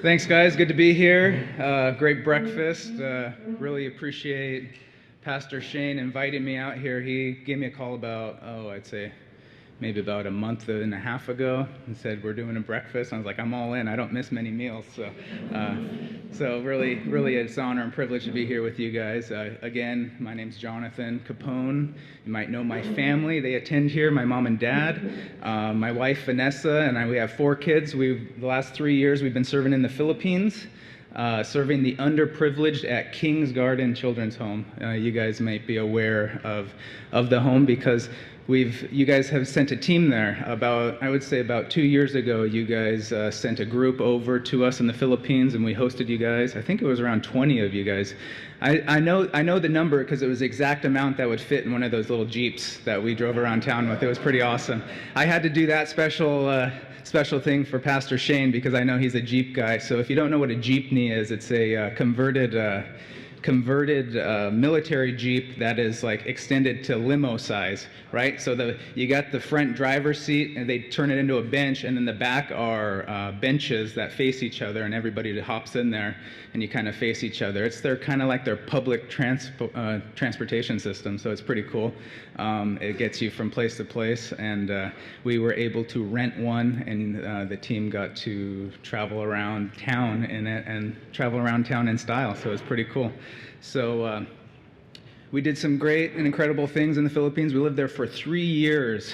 Thanks, guys. Good to be here. Great breakfast. Really appreciate Pastor Shane inviting me out here. He gave me a call about, I'd say maybe about a month and a half ago and said, we're doing a breakfast. I was like, I'm all in. I don't miss many meals. So really it's an honor and privilege to be here with you guys. Again, my name's Jonathan Capone. You might know my family. They attend here, my mom and dad. My wife, Vanessa, and we have 4 kids. The last 3 years, we've been serving in the Philippines, serving the underprivileged at King's Garden Children's Home. You guys might be aware of the home because you guys have sent a team there. I would say about 2 years ago, you guys sent a group over to us in the Philippines, and we hosted you guys. I think it was around 20 of you guys. I know the number because it was the exact amount that would fit in one of those little Jeeps that we drove around town with. It was pretty awesome. I had to do that special thing for Pastor Shane because I know he's a Jeep guy. So if you don't know what a jeepney is, it's a converted military Jeep that is like extended to limo size, right? So you got the front driver's seat and they turn it into a bench, and then the back are benches that face each other, and everybody hops in there and you kind of face each other. It's kind of like their public transportation system, so it's pretty cool. It gets you from place to place, and we were able to rent one, and the team got to travel around town in it and travel around town in style, so it's pretty cool. So we did some great and incredible things in the Philippines. We lived there for 3 years.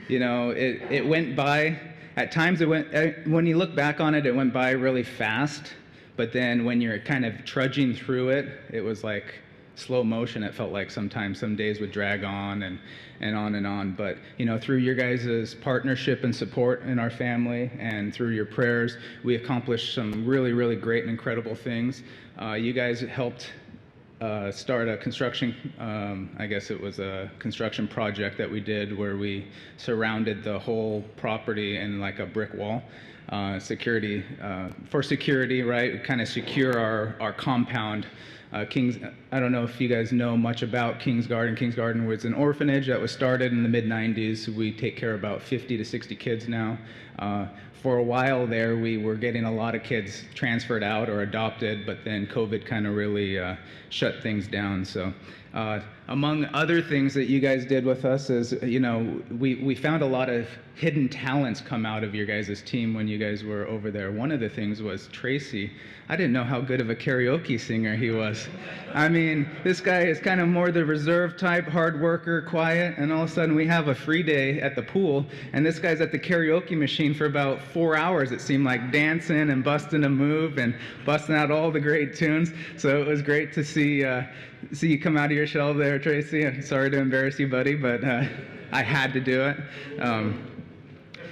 It went by. At times, when you look back on it, it went by really fast. But then when you're kind of trudging through it, it was like slow motion. It felt like sometimes some days would drag on and on and on. But through your guys' partnership and support in our family, and through your prayers, we accomplished some really, really great and incredible things. You guys helped start a construction, I guess it was a construction project that we did where we surrounded the whole property in like a brick wall. Security, right? Kind of secure our compound. I don't know if you guys know much about King's Garden. King's Garden was an orphanage that was started in the mid-90s. We take care of about 50 to 60 kids now. For a while there, we were getting a lot of kids transferred out or adopted, but then COVID kind of really shut things down. So among other things that you guys did with us is, we found a lot of hidden talents come out of your guys' team when you guys were over there. One of the things was Tracy. I didn't know how good of a karaoke singer he was. I mean, this guy is kind of more the reserved type, hard worker, quiet, and all of a sudden we have a free day at the pool, and this guy's at the karaoke machine for about 4 hours, it seemed like, dancing and busting a move and busting out all the great tunes. So it was great to see you come out of your shell there, Tracy. I'm sorry to embarrass you, buddy, but I had to do it.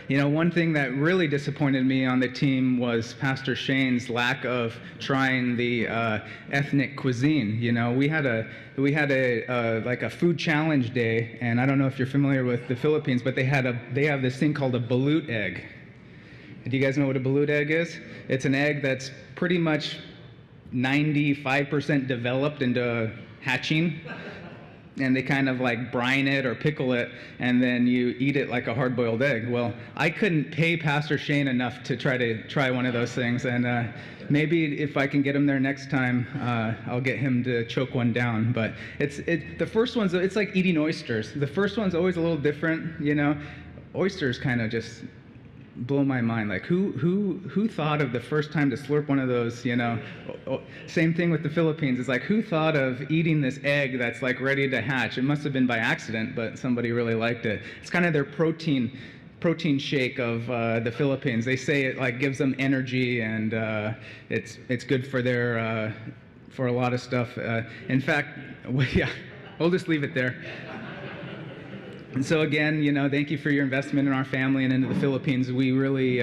One thing that really disappointed me on the team was Pastor Shane's lack of trying the ethnic cuisine. We had a food challenge day, and I don't know if you're familiar with the Philippines, but they have this thing called a balut egg. Do you guys know what a balut egg is? It's an egg that's pretty much 95% developed into hatching. And they kind of like brine it or pickle it, and then you eat it like a hard-boiled egg. Well, I couldn't pay Pastor Shane enough to try one of those things, and maybe if I can get him there next time, I'll get him to choke one down. But the first one's, it's like eating oysters. The first one's always a little different, Oysters kind of just blow my mind. Like who thought of the first time to slurp one of those, Same thing with the Philippines. It's like, who thought of eating this egg that's like ready to hatch? It must have been by accident, but somebody really liked it. It's kind of their protein shake of the Philippines. They say it like gives them energy, and it's good for their for a lot of stuff. In fact, yeah, we'll just leave it there. And so again, thank you for your investment in our family and into the Philippines. We really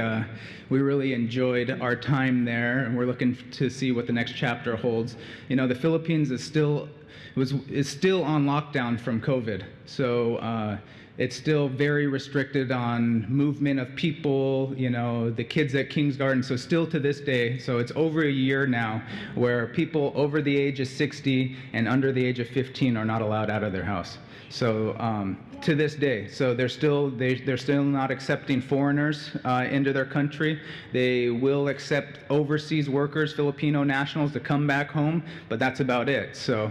enjoyed our time there, and we're looking to see what the next chapter holds. The Philippines is still on lockdown from COVID, so it's still very restricted on movement of people. The kids at King's Garden. So still to this day, so it's over a year now, where people over the age of 60 and under the age of 15 are not allowed out of their house. So to this day, so they're still not accepting foreigners into their country. They will accept overseas workers, Filipino nationals, to come back home, but that's about it. So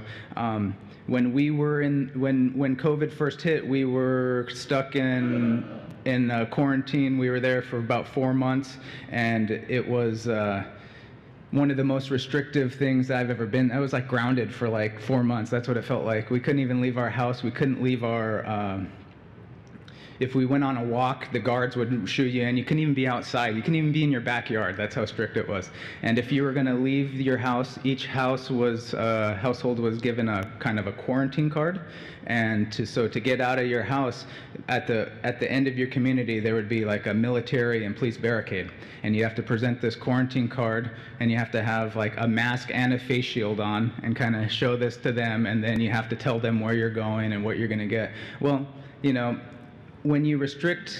when COVID first hit, we were stuck in quarantine. We were there for about 4 months, and it was one of the most restrictive things I've ever been. I was like grounded for like 4 months. That's what it felt like. We couldn't even leave our house. We couldn't leave our, if we went on a walk, the guards would shoo you in. You couldn't even be outside. You couldn't even be in your backyard. That's how strict it was. And if you were going to leave your house, each household was given a kind of a quarantine card. And to get out of your house, at the end of your community, there would be like a military and police barricade. And you have to present this quarantine card, and you have to have like a mask and a face shield on, and kind of show this to them, and then you have to tell them where you're going and what you're going to get. Well, when you restrict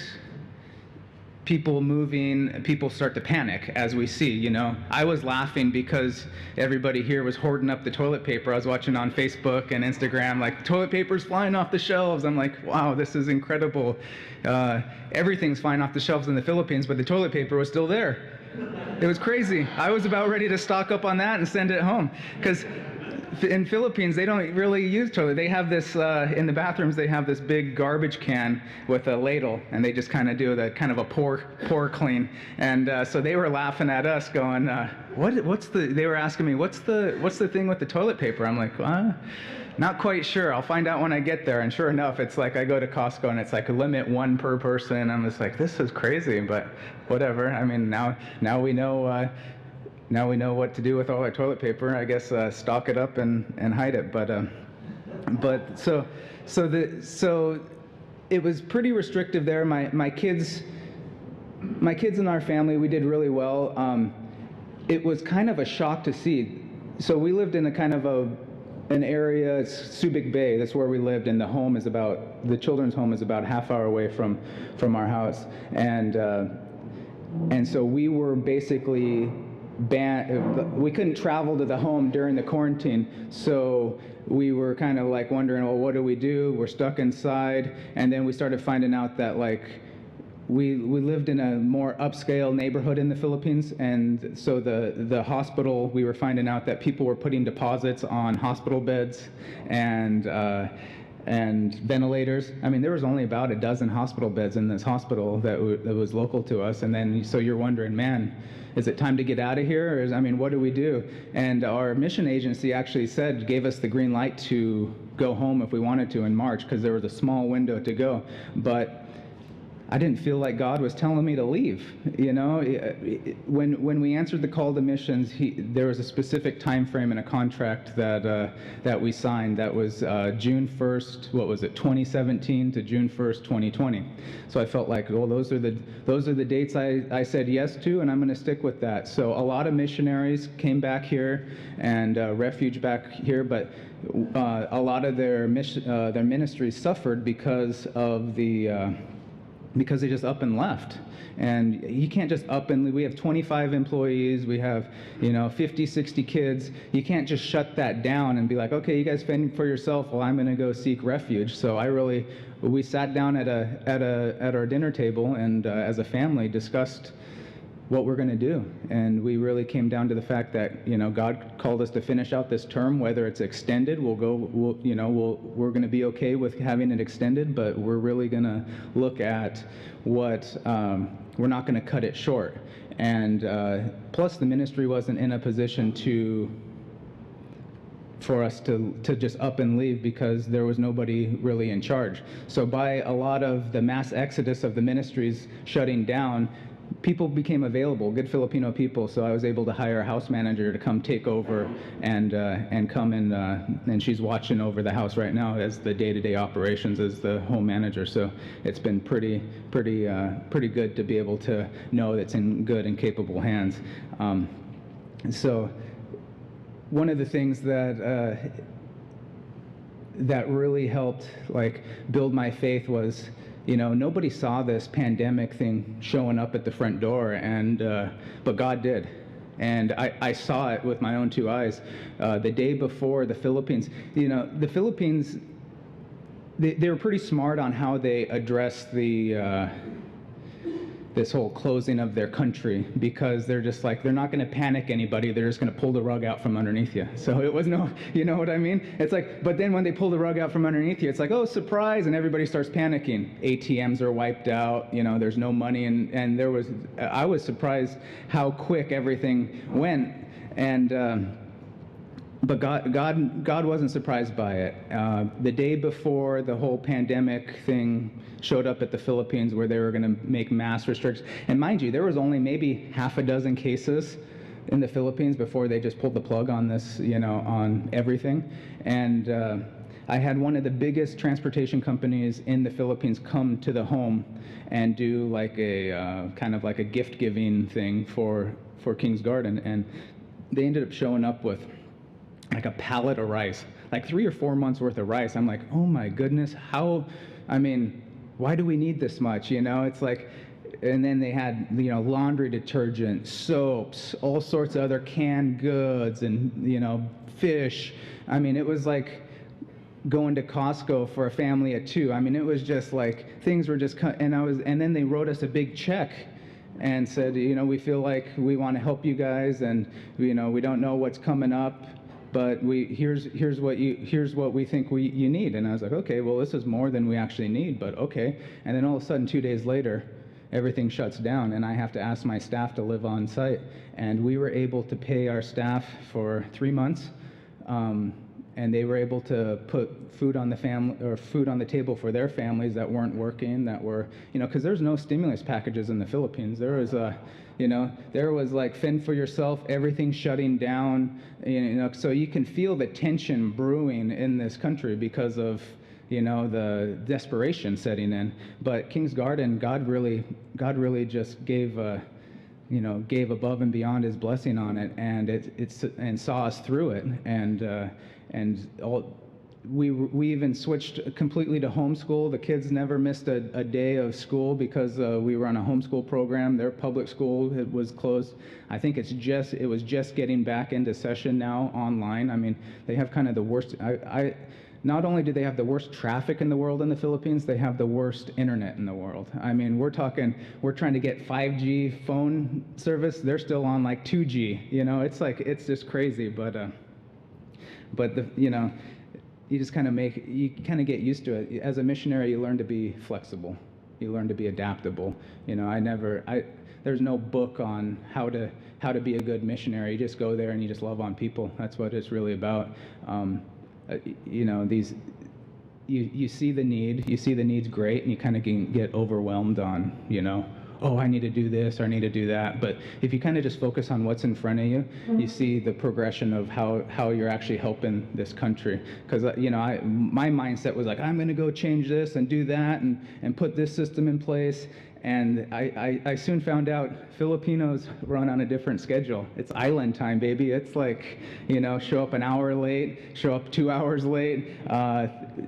people moving, people start to panic, as we see. I was laughing because everybody here was hoarding up the toilet paper. I was watching on Facebook and Instagram, like, toilet paper's flying off the shelves. I'm like, wow, this is incredible. Everything's flying off the shelves in the Philippines, but the toilet paper was still there. It was crazy. I was about ready to stock up on that and send it home, because in Philippines, they don't really use toilet. They have this, in the bathrooms, they have this big garbage can with a ladle, and they just kind of do the kind of a pour clean. And so they were laughing at us, going, they were asking me, what's the thing with the toilet paper? I'm like, not quite sure. I'll find out when I get there. And sure enough, it's like I go to Costco, and it's like a limit 1 per person. I'm just like, this is crazy, but whatever. I mean, now we know. Now we know what to do with all our toilet paper. I guess stock it up and hide it. But so it was pretty restrictive there. My kids in our family, we did really well. It was kind of a shock to see. So we lived in a kind of an area, it's Subic Bay. That's where we lived, and the children's home is about a half hour away from our house, and so we were basically we couldn't travel to the home during the quarantine, so we were kind of like wondering, well, what do we do? We're stuck inside. And then we started finding out that like we lived in a more upscale neighborhood in the Philippines, and so the hospital, we were finding out that people were putting deposits on hospital beds and ventilators. I mean, there was only about a dozen hospital beds in this hospital that was local to us. And then so you're wondering, man, is it time to get out of here? What do we do? And our mission agency actually gave us the green light to go home if we wanted to in March, because there was a small window to go. But I didn't feel like God was telling me to leave. When we answered the call to missions, there was a specific time frame in a contract that we signed. That was June 1st, 2017 to June 1st, 2020. So I felt like, well, those are the dates I said yes to, and I'm going to stick with that. So a lot of missionaries came back here and refuge back here, but a lot of their ministries suffered because they just up and left. And you can't just up and leave. We have 25 employees, we have 50, 60 kids. You can't just shut that down and be like, okay, you guys fend for yourself, well, I'm going to go seek refuge. So we sat down at our dinner table and as a family discussed what we're going to do. And we really came down to the fact that God called us to finish out this term. Whether it's extended, we're going to be okay with having it extended, but we're really going to look at what we're not going to cut it short. And plus, the ministry wasn't in a position for us to just up and leave, because there was nobody really in charge. So by a lot of the mass exodus of the ministries shutting down, people became available, good Filipino people, so I was able to hire a house manager to come take over and come in, and she's watching over the house right now as the day-to-day operations as the home manager. So it's been pretty good to be able to know that's in good and capable hands. So one of the things that really helped build my faith was, nobody saw this pandemic thing showing up at the front door, but God did. And I saw it with my own 2 eyes. The day before, the Philippines, the Philippines they were pretty smart on how they addressed the this whole closing of their country, because they're just like, they're not going to panic anybody, they're just going to pull the rug out from underneath you. So it was no, you know what I mean? It's like, but then when they pull the rug out from underneath you, it's like, oh, surprise, and everybody starts panicking. ATMs are wiped out, you know, there's no money, and there was, I was surprised how quick everything went. And but God wasn't surprised by it. The day before the whole pandemic thing showed up at the Philippines, where they were going to make mass restrictions, and mind you, there was only maybe half a dozen cases in the Philippines before they just pulled the plug on this, you know, on everything. And I had one of the biggest transportation companies in the Philippines come to the home and do like a kind of like a gift giving thing for King's Garden, and they ended up showing up with like a pallet of rice, like 3 or 4 months worth of rice. I'm like, oh my goodness, how, I mean, why do we need this much, you know? It's like, and then they had, you know, laundry detergent, soaps, all sorts of other canned goods, and, you know, fish. I mean, it was like going to Costco for a family of 2. I mean, it was just like, things were just, and then they wrote us a big check and said, you know, we feel like we want to help you guys, and, you know, we don't know what's coming up, but here's what we think you need. And I was like, okay, well, this is more than we actually need, but okay. And then all of a sudden, 2 days later, everything shuts down, and I have to ask my staff to live on site. And we were able to pay our staff for 3 months, and they were able to put food on the table for their families that weren't working, that were, you know, because there's no stimulus packages in the Philippines. There was you know, there was like fend for yourself, everything shutting down, you know, so you can feel the tension brewing in this country because of, you know, the desperation setting in. But King's Garden, God really just gave above and beyond His blessing on it, and and saw us through it, and we even switched completely to homeschool. The kids never missed a day of school because we were on a homeschool program. Their public school was closed. I think it was just getting back into session now online. I mean, they have kind of the worst. Not only do they have the worst traffic in the world in the Philippines, they have the worst internet in the world. I mean, we're trying to get 5G phone service. They're still on like 2G. You know, it's like, it's just crazy. But you know, you just kind of get used to it. As a missionary, you learn to be flexible. You learn to be adaptable. You know, there's no book on how to be a good missionary. You just go there and you just love on people. That's what it's really about. You know, you see the need. You see the need's great, and you kind of get overwhelmed on, you know, oh, I need to do this or I need to do that. But if you kind of just focus on what's in front of you, you see the progression of how you're actually helping this country. Because, you know, my mindset was like, I'm going to go change this and do that and put this system in place. And I soon found out Filipinos run on a different schedule. It's island time, baby. It's like, you know, show up an hour late, show up 2 hours late.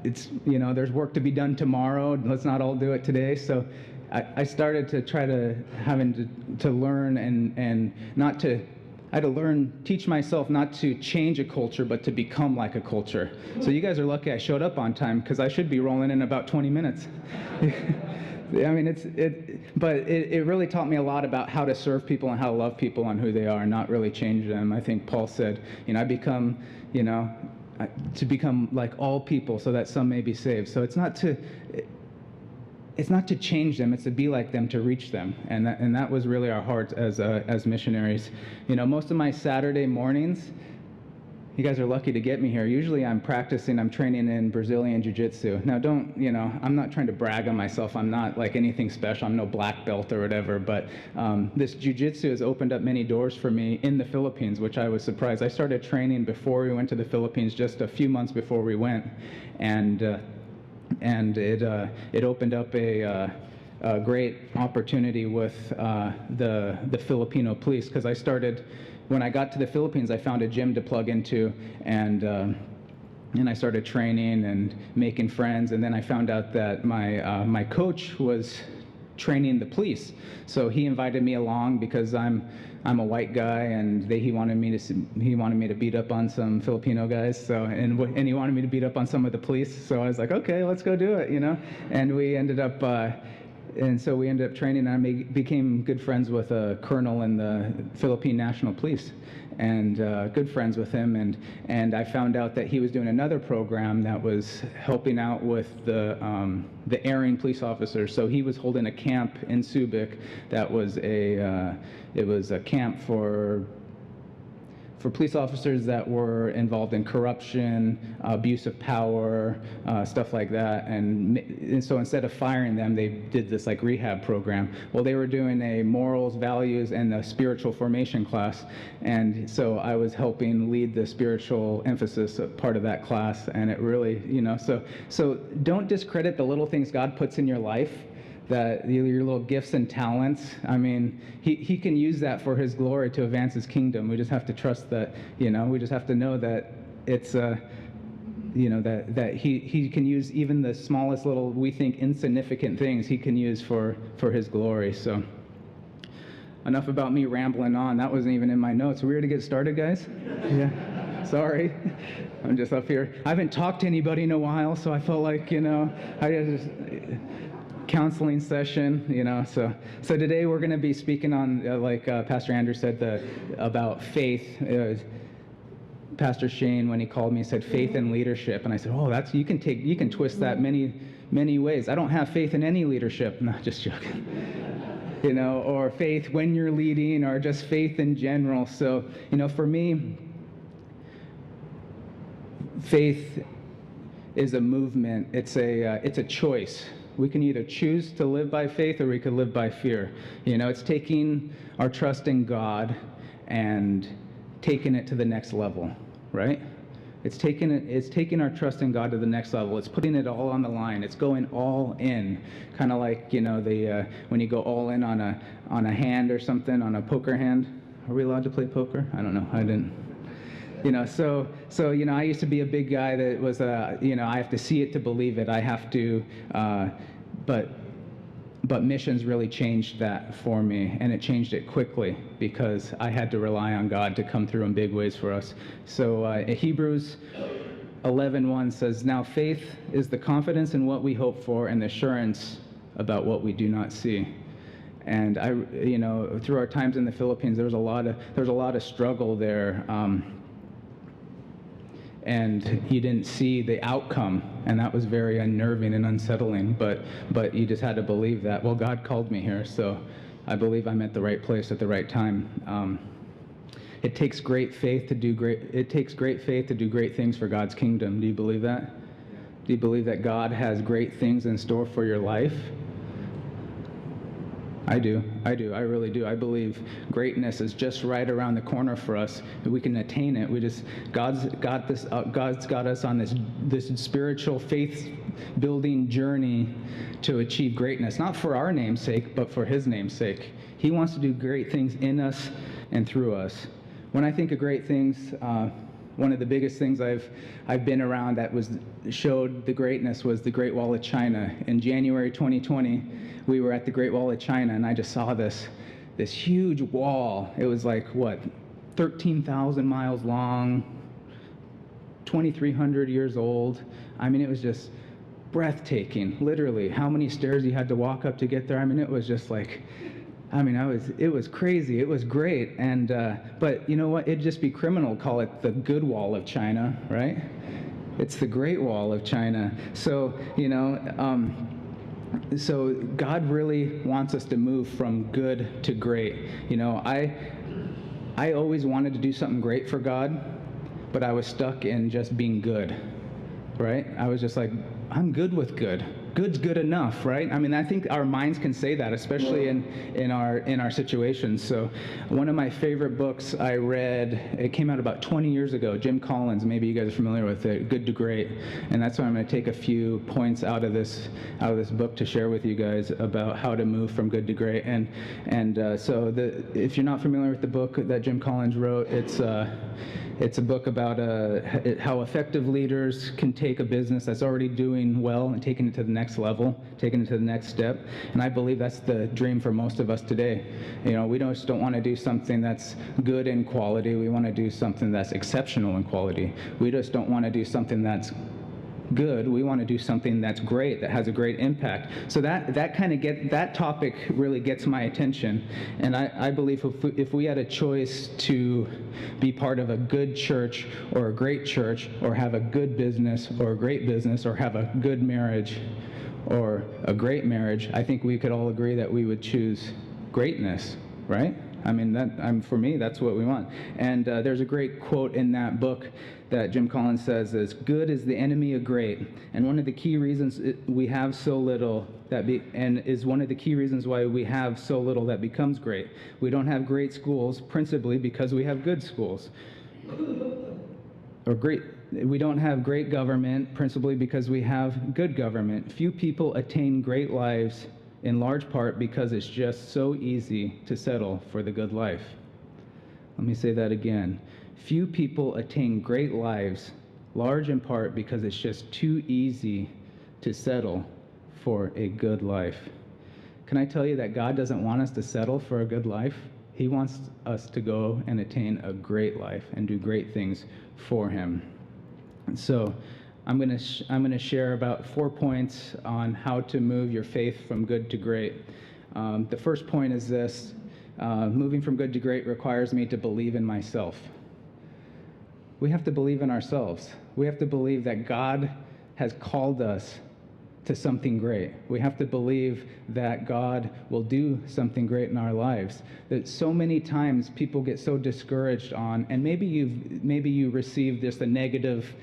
It's, you know, there's work to be done tomorrow. Let's not all do it today. So I started to try to having to learn and not to. I had to teach myself not to change a culture, but to become like a culture. So you guys are lucky I showed up on time, because I should be rolling in about 20 minutes. I mean, but it really taught me a lot about how to serve people and how to love people on who they are, and not really change them. I think Paul said, you know, I become, you know, to become like all people, so that some may be saved. So it's not to change them, it's to be like them, to reach them. And that was really our heart as missionaries. You know, most of my Saturday mornings, you guys are lucky to get me here. Usually I'm training in Brazilian Jiu-Jitsu. Now you know, I'm not trying to brag on myself. I'm not like anything special. I'm no black belt or whatever, but this Jiu-Jitsu has opened up many doors for me in the Philippines, which I was surprised. I started training before we went to the Philippines, just a few months before we went. And it opened up a great opportunity with the Filipino police, because when I got to the Philippines, I found a gym to plug into, and I started training and making friends. And then I found out that my coach was training the police. So he invited me along because I'm a white guy, and he wanted me to beat up on some Filipino guys. So and he wanted me to beat up on some of the police. So I was like, okay, let's go do it, And we ended up. And so we ended up training, and I became good friends with a colonel in the Philippine National Police, and good friends with him. And I found out that he was doing another program that was helping out with the erring police officers. So he was holding a camp in Subic that was it was a camp for police officers that were involved in corruption, abuse of power, stuff like that. And so instead of firing them, they did this like rehab program. Well, they were doing a morals, values, and a spiritual formation class. And so I was helping lead the spiritual emphasis part of that class. And it really, so don't discredit the little things God puts in your life, that your little gifts and talents. I mean, he can use that for his glory to advance his kingdom. We just have to trust that, we just have to know that it's, that he can use even the smallest little, we think, insignificant things he can use for his glory. So enough about me rambling on. That wasn't even in my notes. Are we ready to get started, guys? Yeah. Sorry. I'm just up here. I haven't talked to anybody in a while, so I felt like, I just... counseling session, so today we're going to be speaking on, like Pastor Andrew said, about faith. Pastor Shane, when he called me, said faith and leadership, and I said, oh, you can twist that many ways. I don't have faith in any leadership. No, just joking. Or faith when you're leading, or just faith in general. So for me, faith is a movement. It's a choice. We can either choose to live by faith, or we could live by fear. It's taking our trust in God and taking it to the next level, right? It's taking our trust in God to the next level. It's putting it all on the line. It's going all in, kind of like when you go all in on a hand or something, on a poker hand. Are we allowed to play poker? I don't know. I didn't. So I used to be a big guy that was, I have to see it to believe it. I have to, but missions really changed that for me, and it changed it quickly because I had to rely on God to come through in big ways for us. So Hebrews 11:1 says, "Now faith is the confidence in what we hope for and the assurance about what we do not see." And through our times in the Philippines, there was a lot of struggle there. And you didn't see the outcome, and that was very unnerving and unsettling, but you just had to believe that, well, God called me here, so I believe I'm at the right place at the right time. It takes great faith to do great things for God's kingdom. Do you believe that? Do you believe that God has great things in store for your life? I do. I really do. I believe greatness is just right around the corner for us. We can attain it. God's got us on this spiritual faith-building journey to achieve greatness, not for our name's sake, but for His name's sake. He wants to do great things in us and through us. When I think of great things, one of the biggest things I've been around that showed the greatness was the Great Wall of China. In January 2020, we were at the Great Wall of China, and I just saw this huge wall. It was like, 13,000 miles long, 2,300 years old. I mean, it was just breathtaking, literally. How many stairs you had to walk up to get there? I mean, it was just like... it was crazy. It was great. And, but you know what? It'd just be criminal to call it the good wall of China, right? It's the Great Wall of China. So, so God really wants us to move from good to great. I always wanted to do something great for God, but I was stuck in just being good, right? I was just like, I'm good with good. Good's good enough, right? I mean, I think our minds can say that, especially in our situations. So one of my favorite books I read, it came out about 20 years ago, Jim Collins, maybe you guys are familiar with it, Good to Great. And that's why I'm going to take a few points out of this book to share with you guys about how to move from good to great. And so if you're not familiar with the book that Jim Collins wrote, it's it's a book about how effective leaders can take a business that's already doing well and taking it to the next level, taking it to the next step. And I believe that's the dream for most of us today. We just don't want to do something that's good in quality. We want to do something that's exceptional in quality. We just don't want to do something that's good. We want to do something that's great, that has a great impact. So that topic really gets my attention. And I believe if we had a choice to be part of a good church or a great church, or have a good business or a great business, or have a good marriage or a great marriage, I think we could all agree that we would choose greatness, right? I mean, for me, that's what we want. And there's a great quote in that book that Jim Collins says is, "Good is the enemy of great." And one of the key reasons we have so little is one of the key reasons why we have so little that becomes great. We don't have great schools principally because we have good schools. We don't have great government principally because we have good government. Few people attain great lives in large part because it's just so easy to settle for the good life. Let me say that again. Few people attain great lives, large in part because it's just too easy to settle for a good life. Can I tell you that God doesn't want us to settle for a good life? He wants us to go and attain a great life and do great things for Him. And so I'm going to share about 4 points on how to move your faith from good to great. The first point is this: moving from good to great requires me to believe in myself. We have to believe in ourselves. We have to believe that God has called us to something great. We have to believe that God will do something great in our lives. That so many times people get so discouraged on, and maybe you receive just a negative.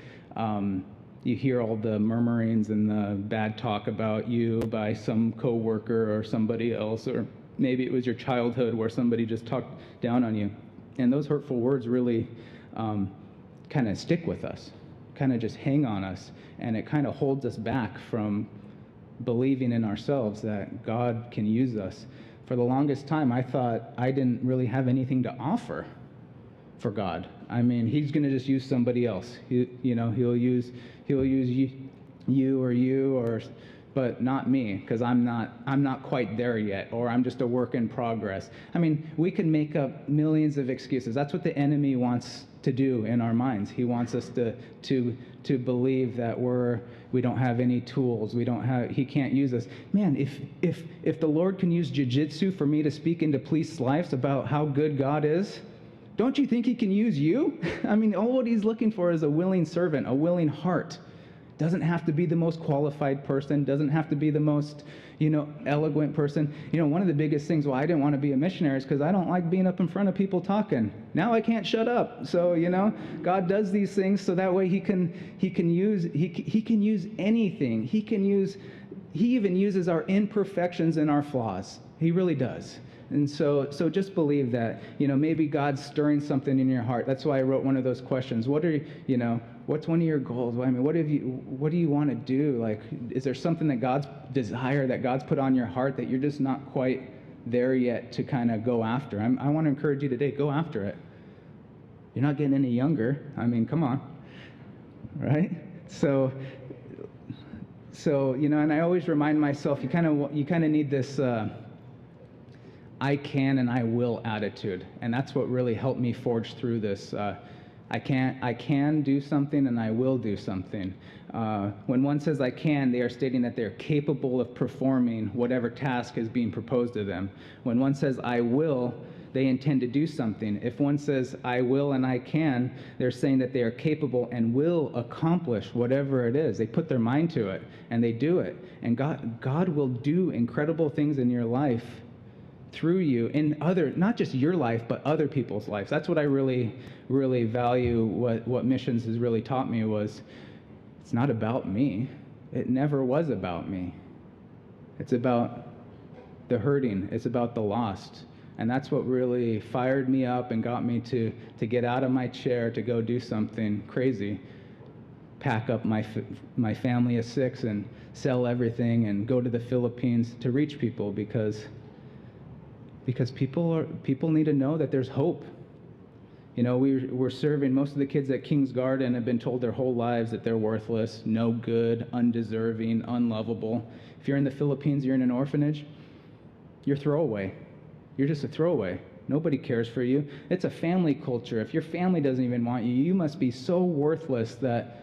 You hear all the murmurings and the bad talk about you by some coworker or somebody else, or maybe it was your childhood where somebody just talked down on you. And those hurtful words really kind of stick with us, kind of just hang on us, and it kind of holds us back from believing in ourselves that God can use us. For the longest time, I thought I didn't really have anything to offer for God. I mean, He's going to just use somebody else. He'll use you, but not me, because I'm not quite there yet, or I'm just a work in progress. I mean, we can make up millions of excuses. That's what the enemy wants to do in our minds. He wants us to believe that we don't have any tools. He can't use us. Man, if the Lord can use jiu-jitsu for me to speak into police lives about how good God is, don't you think He can use you? I mean, all what He's looking for is a willing servant, a willing heart. Doesn't have to be the most qualified person, doesn't have to be the most, eloquent person. One of the biggest things why I didn't want to be a missionary is because I don't like being up in front of people talking. Now I can't shut up. So, God does these things so that way He can use anything. He even uses our imperfections and our flaws. He really does. And so just believe that, maybe God's stirring something in your heart. That's why I wrote one of those questions. What's one of your goals? I mean, what do you want to do? Like, is there something that God's put on your heart that you're just not quite there yet to kind of go after? I want to encourage you today, go after it. You're not getting any younger. I mean, come on, right? So, and I always remind myself, you kind of need this, I can and I will attitude. And that's what really helped me forge through this. I can do something and I will do something. When one says I can, they are stating that they're capable of performing whatever task is being proposed to them. When one says I will, they intend to do something. If one says I will and I can, they're saying that they are capable and will accomplish whatever it is. They put their mind to it and they do it. And God will do incredible things in your life through you, in not just your life, but other people's lives. That's what I really, really value. What missions has really taught me was, it's not about me. It never was about me. It's about the hurting. It's about the lost. And that's what really fired me up and got me to get out of my chair to go do something crazy. Pack up my family of 6 and sell everything and go to the Philippines to reach people because people need to know that there's hope. You know, we're serving, most of the kids at King's Garden have been told their whole lives that they're worthless, no good, undeserving, unlovable. If you're in the Philippines, you're in an orphanage, you're throwaway. You're just a throwaway. Nobody cares for you. It's a family culture. If your family doesn't even want you, you must be so worthless that...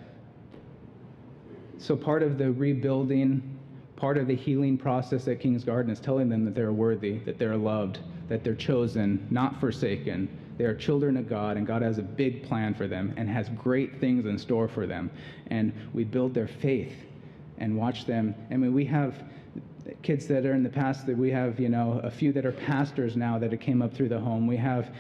So part of the rebuilding, part of the healing process at King's Garden is telling them that they're worthy, that they're loved, that they're chosen, not forsaken. They are children of God, and God has a big plan for them and has great things in store for them. And we build their faith and watch them. I mean, we have kids that are in the past, that we have, you know, a few that are pastors now that came up through the home. We have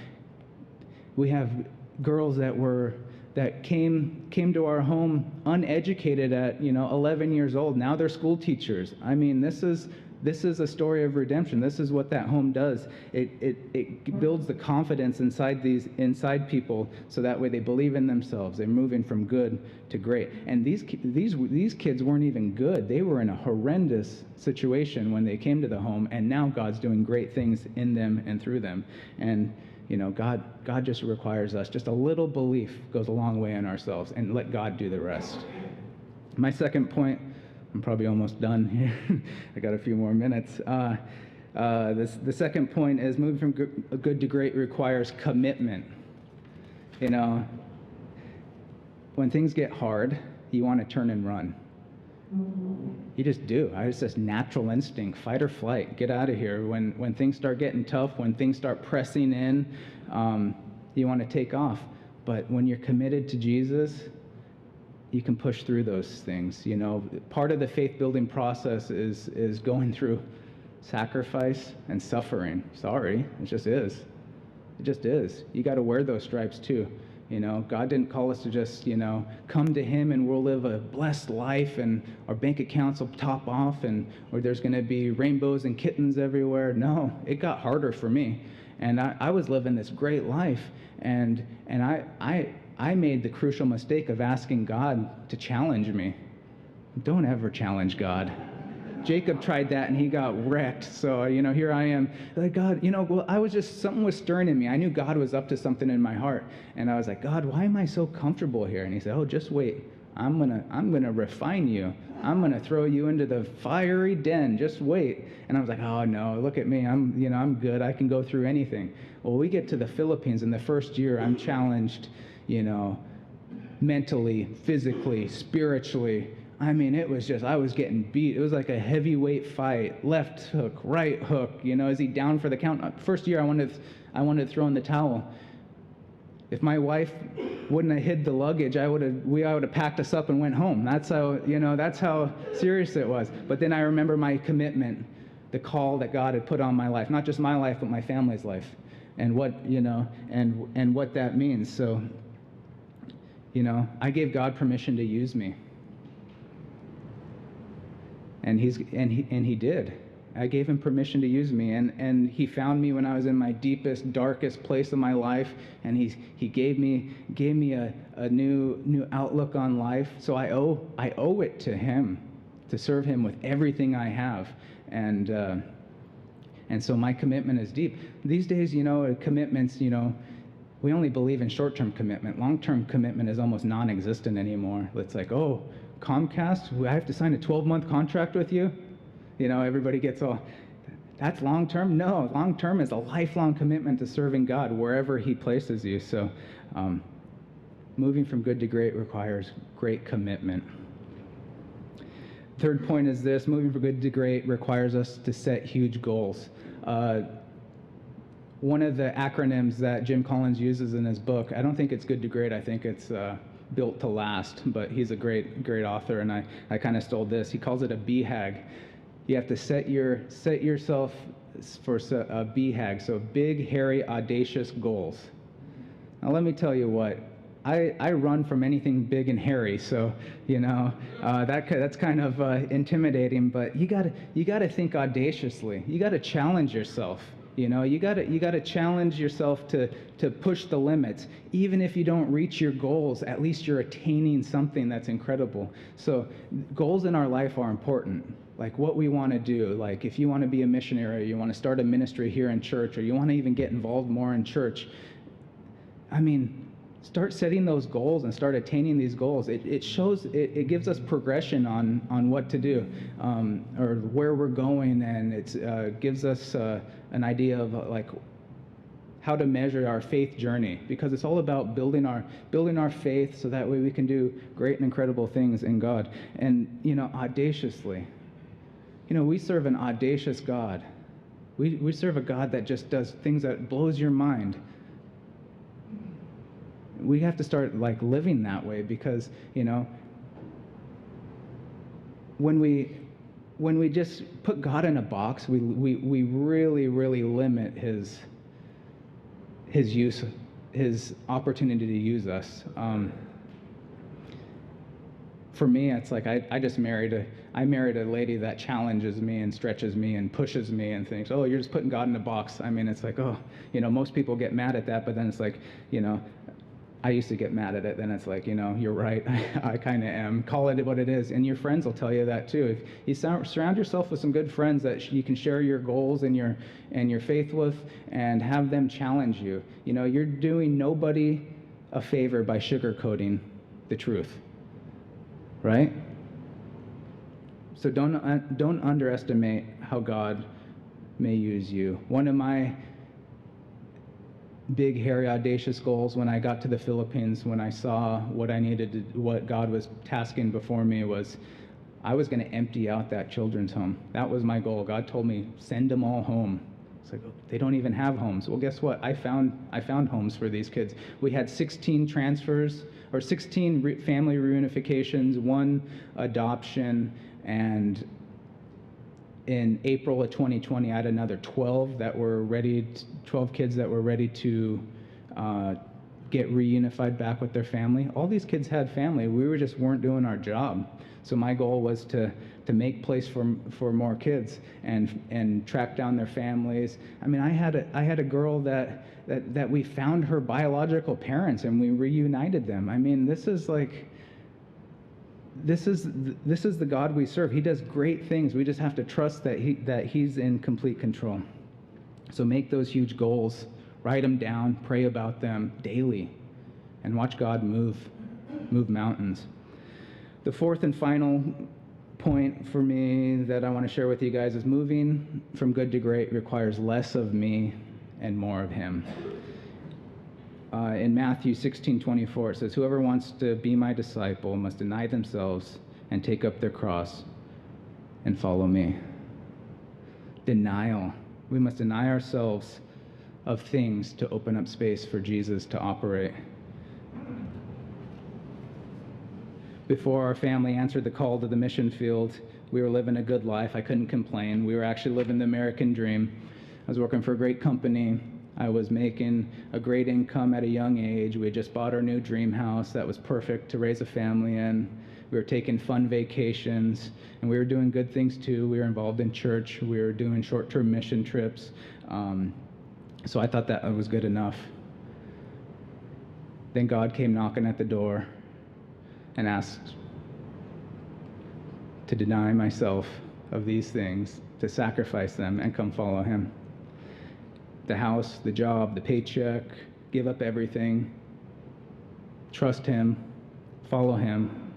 girls that came to our home uneducated at, you know, 11 years old. Now they're school teachers. I mean, this is a story of redemption. This is what that home does. It builds the confidence inside people, so that way they believe in themselves. They're moving from good to great. And these kids weren't even good. They were in a horrendous situation when they came to the home, and now God's doing great things in them and through them. And you know, God just requires us. Just a little belief goes a long way in ourselves, and let God do the rest. My second point, I'm probably almost done here. I got a few more minutes. The second point is moving from good to great requires commitment. You know, when things get hard, you want to turn and run. You just do. It's just natural instinct, fight or flight, get out of here. When things start getting tough, when things start pressing in, you want to take off. But when you're committed to Jesus, you can push through those things. You know, part of the faith-building process is going through sacrifice and suffering. Sorry, it just is. It just is. You got to wear those stripes too. You know, God didn't call us to just, you know, come to him and we'll live a blessed life and our bank accounts will top off or there's going to be rainbows and kittens everywhere. No, it got harder for me. And I was living this great life, and I made the crucial mistake of asking God to challenge me. Don't ever challenge God. Jacob tried that and he got wrecked. So, you know, here I am, like, God, you know, well, something was stirring in me. I knew God was up to something in my heart. And I was like, God, why am I so comfortable here? And he said, oh, just wait. I'm gonna refine you. I'm gonna throw you into the fiery den. Just wait. And I was like, oh no, look at me. I'm good. I can go through anything. Well, we get to the Philippines in the first year, I'm challenged, you know, mentally, physically, spiritually. I mean, it was just, I was getting beat. It was like a heavyweight fight. Left hook, right hook. You know, is he down for the count? First year, I wanted to throw in the towel. If my wife wouldn't have hid the luggage, I would have packed us up and went home. That's how serious it was. But then I remember my commitment, the call that God had put on my life, not just my life, but my family's life, and what, you know, and what that means. So, you know, I gave God permission to use me. And he did. I gave him permission to use me, and he found me when I was in my deepest, darkest place of my life, and he gave me a new outlook on life. So I owe it to him to serve him with everything I have, and so my commitment is deep. These days, you know, commitments, you know, we only believe in short-term commitment. Long-term commitment is almost non-existent anymore. It's like, oh, Comcast, I have to sign a 12-month contract with you? You know, everybody gets all, that's long-term? No, long-term is a lifelong commitment to serving God wherever he places you. So moving from good to great requires great commitment. Third point is this: moving from good to great requires us to set huge goals. One of the acronyms that Jim Collins uses in his book, I don't think it's good to great, I think it's built to last, but he's a great author, and I kind of stole this. He calls it a BHAG. You have to set yourself for a BHAG, so big, hairy, audacious goals. Now let me tell you what, I run from anything big and hairy, so you know that's kind of intimidating. But you gotta think audaciously. You gotta challenge yourself. You know, you gotta challenge yourself to push the limits. Even if you don't reach your goals, at least you're attaining something that's incredible. So goals in our life are important. Like what we want to do. Like if you want to be a missionary, or you want to start a ministry here in church, or you want to even get involved more in church, I mean, start setting those goals and start attaining these goals. It shows, it gives us progression on what to do, or where we're going, and it gives us an idea of like how to measure our faith journey, because it's all about building our faith so that way we can do great and incredible things in God. And audaciously, we serve an audacious God. We serve a God that just does things that blows your mind. We have to start like living that way, because when we just put God in a box, we really limit his use, his opportunity to use us. For me, it's like I married a lady that challenges me and stretches me and pushes me and thinks, oh, you're just putting God in a box. I mean, it's like, oh, most people get mad at that, but then it's like, I used to get mad at it. Then it's like, you're right. I kind of am. Call it what it is. And your friends will tell you that too. If you surround yourself with some good friends that you can share your goals and your faith with, and have them challenge you, you're doing nobody a favor by sugarcoating the truth, right? So don't underestimate how God may use you. One of my big, hairy, audacious goals when I got to the Philippines, when I saw what what God was tasking before me, was I was going to empty out that children's home. That was my goal. God told me, send them all home. It's like, they don't even have homes. Well, guess what? I found homes for these kids. We had 16 transfers, or 16 family reunifications, 1 adoption, and in April of 2020, I had another 12 kids that were ready to get reunified back with their family. All these kids had family. We just weren't doing our job. So my goal was to make place for more kids and track down their families. I mean, I had a girl that we found her biological parents and we reunited them. I mean, this is the God we serve. He does great things. We just have to trust that he's in complete control. So make those huge goals, write them down, pray about them daily, and watch God move mountains. The fourth and final point for me that I want to share with you guys is moving from good to great requires less of me and more of him. In Matthew 16:24, it says, whoever wants to be my disciple must deny themselves and take up their cross and follow me. Denial. We must deny ourselves of things to open up space for Jesus to operate. Before our family answered the call to the mission field, we were living a good life. I couldn't complain. We were actually living the American dream. I was working for a great company. I was making a great income at a young age. We had just bought our new dream house that was perfect to raise a family in. We were taking fun vacations, and we were doing good things too. We were involved in church. We were doing short-term mission trips. So I thought that was good enough. Then God came knocking at the door and asked to deny myself of these things, to sacrifice them and come follow him. The house, the job, the paycheck, give up everything, trust him, follow him.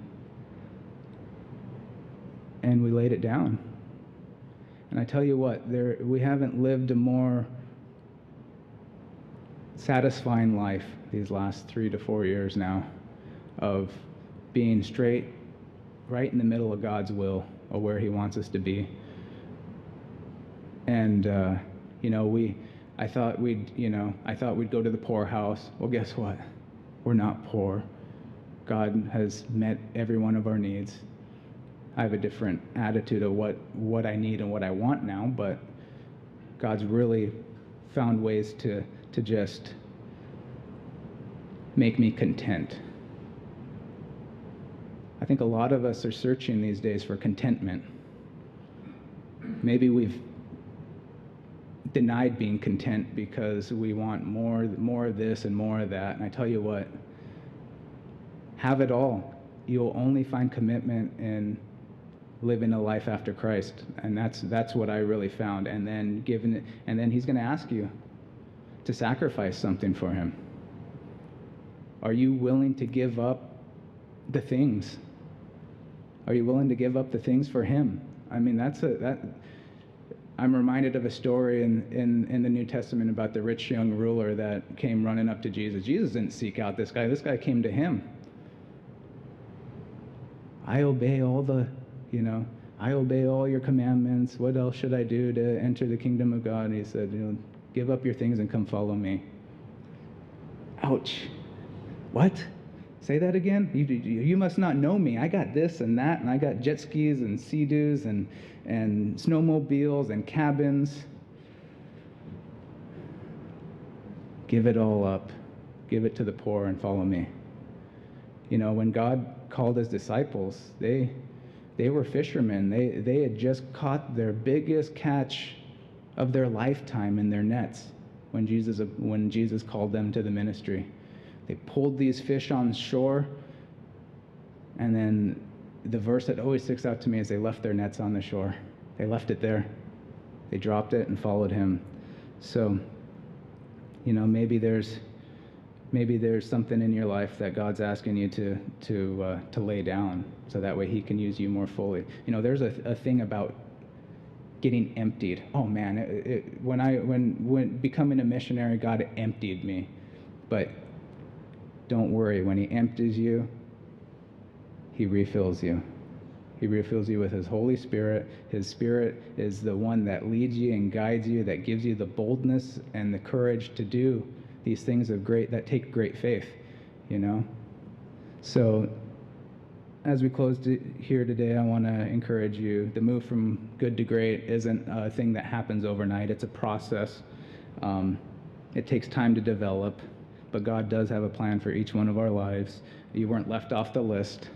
And we laid it down. And I tell you what, we haven't lived a more satisfying life these last 3 to 4 years now of being straight, right in the middle of God's will, or where he wants us to be. And, I thought we'd go to the poorhouse. Well, guess what? We're not poor. God has met every one of our needs. I have a different attitude of what I need and what I want now, but God's really found ways to just make me content. I think a lot of us are searching these days for contentment. Maybe we've denied being content because we want more of this and more of that. And I tell you what, have it all. You'll only find commitment in living a life after Christ, and that's what I really found. And then he's going to ask you to sacrifice something for him. Are you willing to give up the things? Are you willing to give up the things for him? I mean, I'm reminded of a story in the New Testament about the rich young ruler that came running up to Jesus. Jesus didn't seek out this guy. This guy came to him. I obey all your commandments. What else should I do to enter the kingdom of God? And he said, give up your things and come follow me. Ouch. What? Say that again? You must not know me. I got this and that, and I got jet skis and Sea-Doos and snowmobiles and cabins. Give it all up. Give it to the poor and follow me. When God called his disciples, they were fishermen. They had just caught their biggest catch of their lifetime in their nets when Jesus called them to the ministry. They pulled these fish on shore, and then the verse that always sticks out to me is they left their nets on the shore. They left it there. They dropped it and followed him. So, maybe there's something in your life that God's asking you to lay down, so that way he can use you more fully. There's a thing about getting emptied. Oh man, when becoming a missionary, God emptied me. But don't worry, when he empties you, he refills you. He refills you with his Holy Spirit. His Spirit is the one that leads you and guides you, that gives you the boldness and the courage to do these things that take great faith, So as we close here today, I want to encourage you. The move from good to great isn't a thing that happens overnight. It's a process. It takes time to develop. But God does have a plan for each one of our lives. You weren't left off the list.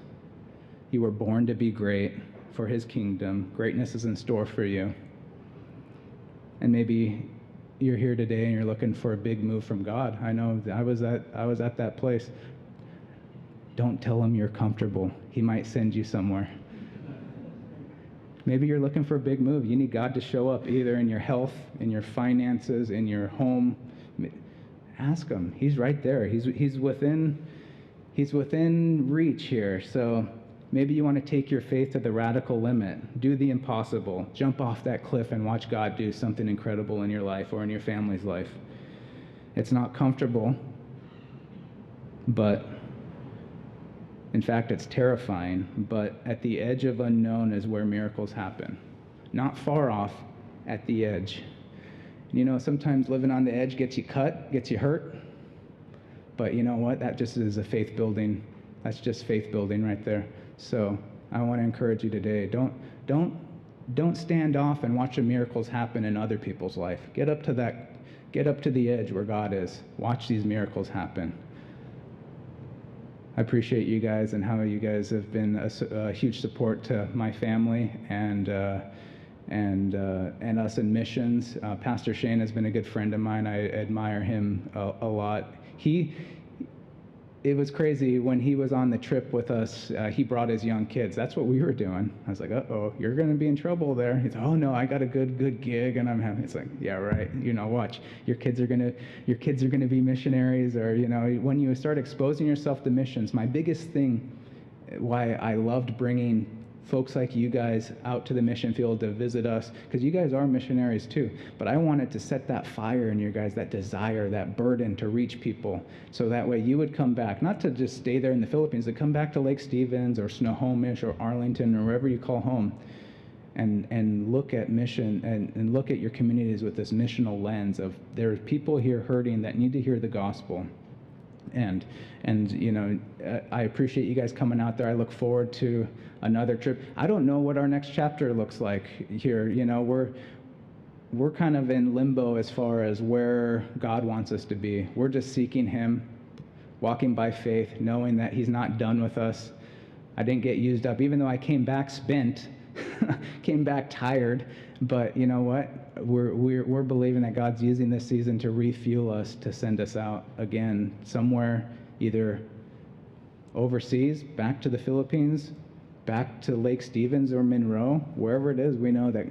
You were born to be great for his kingdom. Greatness is in store for you. And maybe you're here today and you're looking for a big move from God. I know I was at that place. Don't tell him you're comfortable. He might send you somewhere. Maybe you're looking for a big move. You need God to show up either in your health, in your finances, in your home. Ask him. He's right there. He's within reach here. So maybe you want to take your faith to the radical limit. Do the impossible. Jump off that cliff and watch God do something incredible in your life or in your family's life. It's not comfortable, but in fact, it's terrifying. But at the edge of unknown is where miracles happen. Not far off, at the edge. Sometimes living on the edge gets you cut, gets you hurt. But you know what? That just is a faith building. That's just faith building right there. So I want to encourage you today. Don't stand off and watch the miracles happen in other people's life. Get up to the edge where God is. Watch these miracles happen. I appreciate you guys and how you guys have been a huge support to my family and us in missions. Pastor Shane has been a good friend of mine. I admire him a lot. It was crazy when he was on the trip with us. He brought his young kids. That's what we were doing. I was like, uh-oh, you're going to be in trouble there. He's like, oh no, I got a good gig, and I'm having. It's like, yeah, right. Watch. Your kids are gonna be missionaries, or when you start exposing yourself to missions. My biggest thing, why I loved bringing folks like you guys out to the mission field to visit us, because you guys are missionaries too, but I wanted to set that fire in you guys, that desire, that burden to reach people, so that way you would come back, not to just stay there in the Philippines, to come back to Lake Stevens or Snohomish or Arlington or wherever you call home, and look at mission and look at your communities with this missional lens of there's people here hurting that need to hear the gospel. And I appreciate you guys coming out there. I look forward to another trip. I don't know what our next chapter looks like here. We're kind of in limbo as far as where God wants us to be. We're just seeking him, walking by faith, knowing that he's not done with us. I didn't get used up, even though I came back spent, came back tired. But you know what? We're believing that God's using this season to refuel us, to send us out again somewhere, either overseas, back to the Philippines, back to Lake Stevens or Monroe, wherever it is. We know that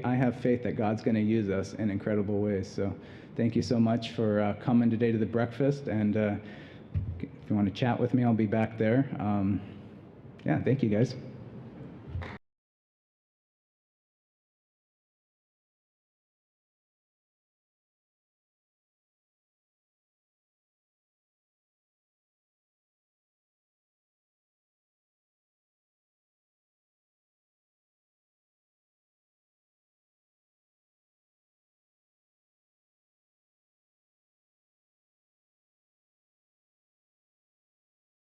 I have faith that God's going to use us in incredible ways. So thank you so much for coming today to the breakfast, and If you want to chat with me, I'll be back there. Yeah, thank you guys.